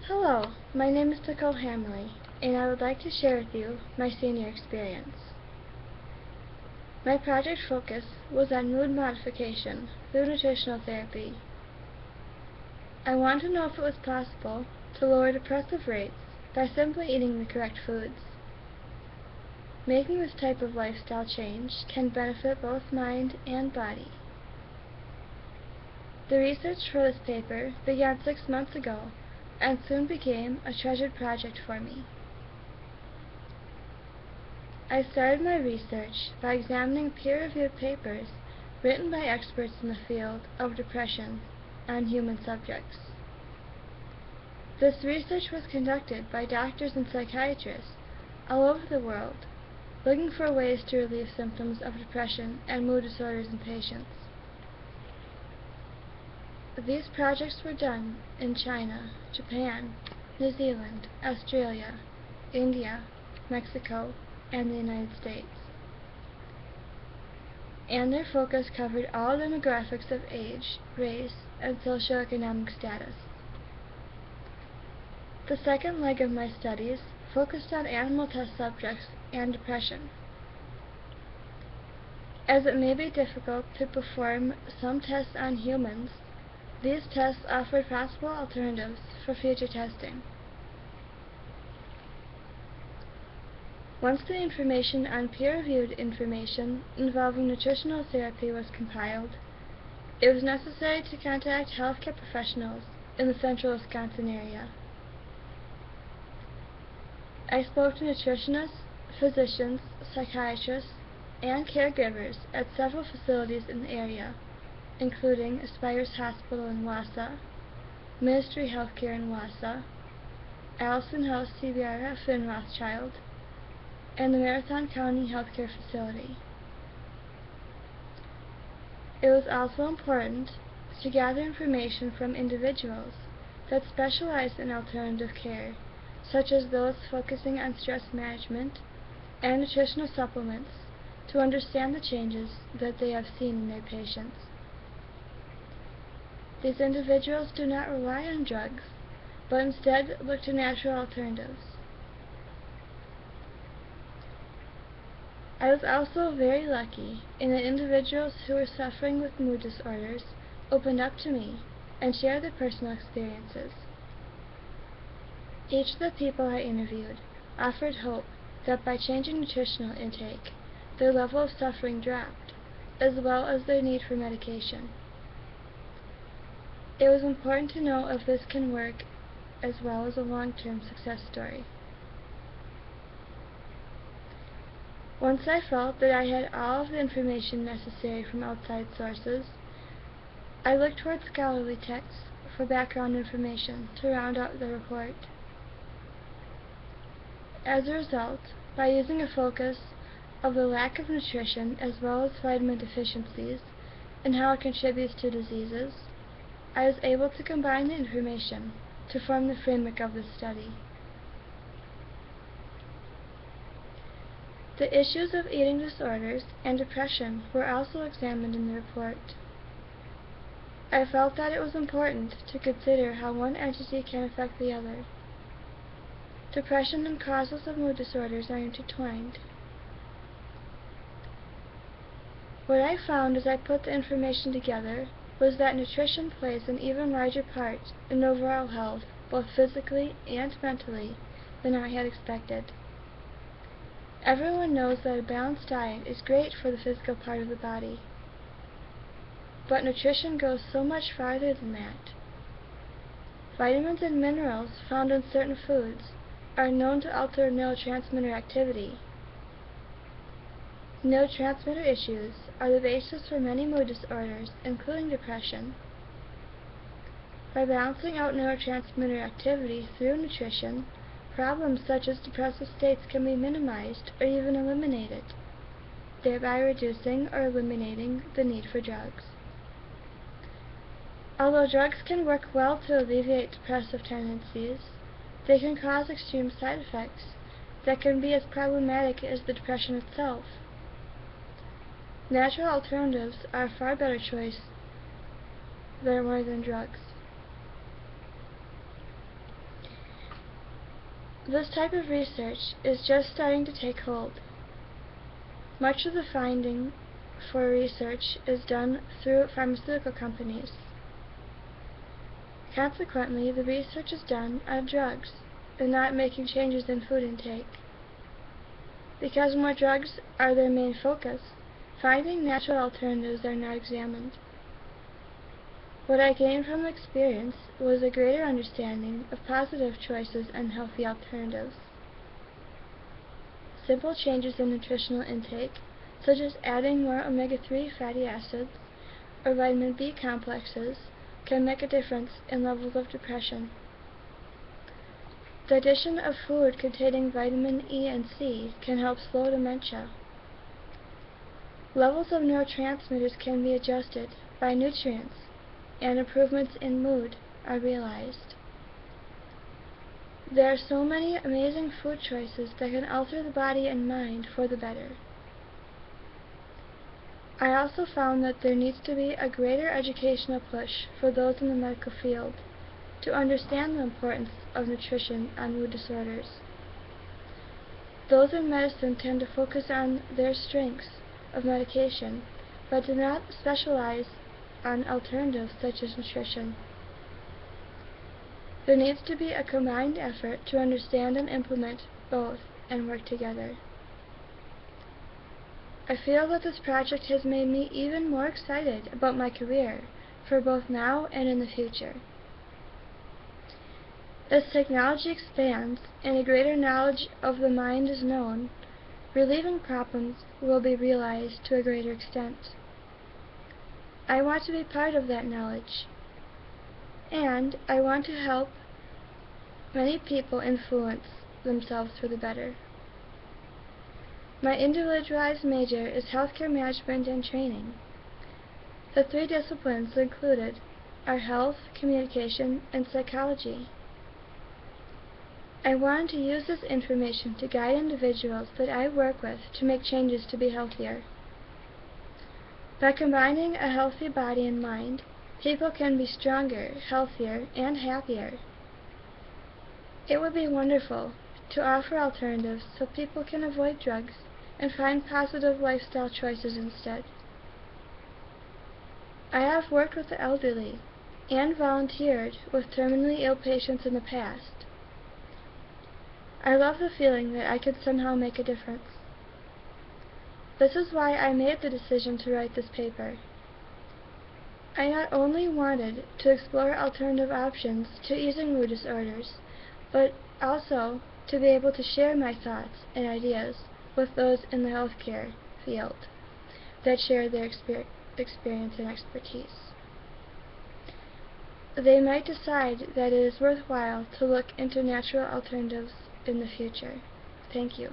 Hello, my name is Nicole Hamley, and I would like to share with you my senior experience. My project focus was on mood modification through nutritional therapy. I wanted to know if it was possible to lower depressive rates by simply eating the correct foods. Making this type of lifestyle change can benefit both mind and body. The research for this paper began 6 months ago and soon became a treasured project for me. I started my research by examining peer-reviewed papers written by experts in the field of depression on human subjects. This research was conducted by doctors and psychiatrists all over the world, looking for ways to relieve symptoms of depression and mood disorders in patients. These projects were done in China, Japan, New Zealand, Australia, India, Mexico, and the United States. And their focus covered all demographics of age, race, and socioeconomic status. The second leg of my studies focused on animal test subjects and depression. As it may be difficult to perform some tests on humans, these tests offered possible alternatives for future testing. Once the information on peer-reviewed information involving nutritional therapy was compiled, it was necessary to contact healthcare professionals in the central Wisconsin area. I spoke to nutritionists, physicians, psychiatrists, and caregivers at several facilities in the area, including Aspires Hospital in Wausau, Ministry Healthcare in Wausau, Allison House CBRF in Rothschild, and the Marathon County Healthcare Facility. It was also important to gather information from individuals that specialize in alternative care, such as those focusing on stress management and nutritional supplements, to understand the changes that they have seen in their patients. These individuals do not rely on drugs, but instead look to natural alternatives. I was also very lucky in that individuals who were suffering with mood disorders opened up to me and shared their personal experiences. Each of the people I interviewed offered hope that by changing nutritional intake, their level of suffering dropped, as well as their need for medication. It was important to know if this can work as well as a long-term success story. Once I felt that I had all of the information necessary from outside sources, I looked toward scholarly texts for background information to round out the report. As a result, by using a focus of the lack of nutrition as well as vitamin deficiencies and how it contributes to diseases, I was able to combine the information to form the framework of this study. The issues of eating disorders and depression were also examined in the report. I felt that it was important to consider how one entity can affect the other. Depression and causes of mood disorders are intertwined. What I found as I put the information together was that nutrition plays an even larger part in overall health, both physically and mentally, than I had expected. Everyone knows that a balanced diet is great for the physical part of the body, but nutrition goes so much farther than that. Vitamins and minerals found in certain foods are known to alter neurotransmitter activity. Neurotransmitter issues are the basis for many mood disorders, including depression. By balancing out neurotransmitter activity through nutrition, problems such as depressive states can be minimized or even eliminated, thereby reducing or eliminating the need for drugs. Although drugs can work well to alleviate depressive tendencies, they can cause extreme side effects that can be as problematic as the depression itself. Natural alternatives are a far better choice than drugs. This type of research is just starting to take hold. Much of the funding for research is done through pharmaceutical companies. Consequently, the research is done on drugs and not making changes in food intake. Because more drugs are their main focus, finding natural alternatives are not examined. What I gained from the experience was a greater understanding of positive choices and healthy alternatives. Simple changes in nutritional intake, such as adding more omega-3 fatty acids or vitamin B complexes, can make a difference in levels of depression. The addition of food containing vitamin E and C can help slow dementia. Levels of neurotransmitters can be adjusted by nutrients, and improvements in mood are realized. There are so many amazing food choices that can alter the body and mind for the better. I also found that there needs to be a greater educational push for those in the medical field to understand the importance of nutrition on mood disorders. Those in medicine tend to focus on their strengths of medication, but do not specialize on alternatives such as nutrition. There needs to be a combined effort to understand and implement both and work together. I feel that this project has made me even more excited about my career for both now and in the future. As technology expands and a greater knowledge of the mind is known, relieving problems will be realized to a greater extent. I want to be part of that knowledge, and I want to help many people influence themselves for the better. My individualized major is healthcare management and training. The 3 disciplines included are health, communication, and psychology. I wanted to use this information to guide individuals that I work with to make changes to be healthier. By combining a healthy body and mind, people can be stronger, healthier, and happier. It would be wonderful to offer alternatives so people can avoid drugs and find positive lifestyle choices instead. I have worked with the elderly and volunteered with terminally ill patients in the past. I love the feeling that I could somehow make a difference. This is why I made the decision to write this paper. I not only wanted to explore alternative options to easing mood disorders, but also to be able to share my thoughts and ideas with those in the healthcare field that share their experience and expertise. They might decide that it is worthwhile to look into natural alternatives in the future. Thank you.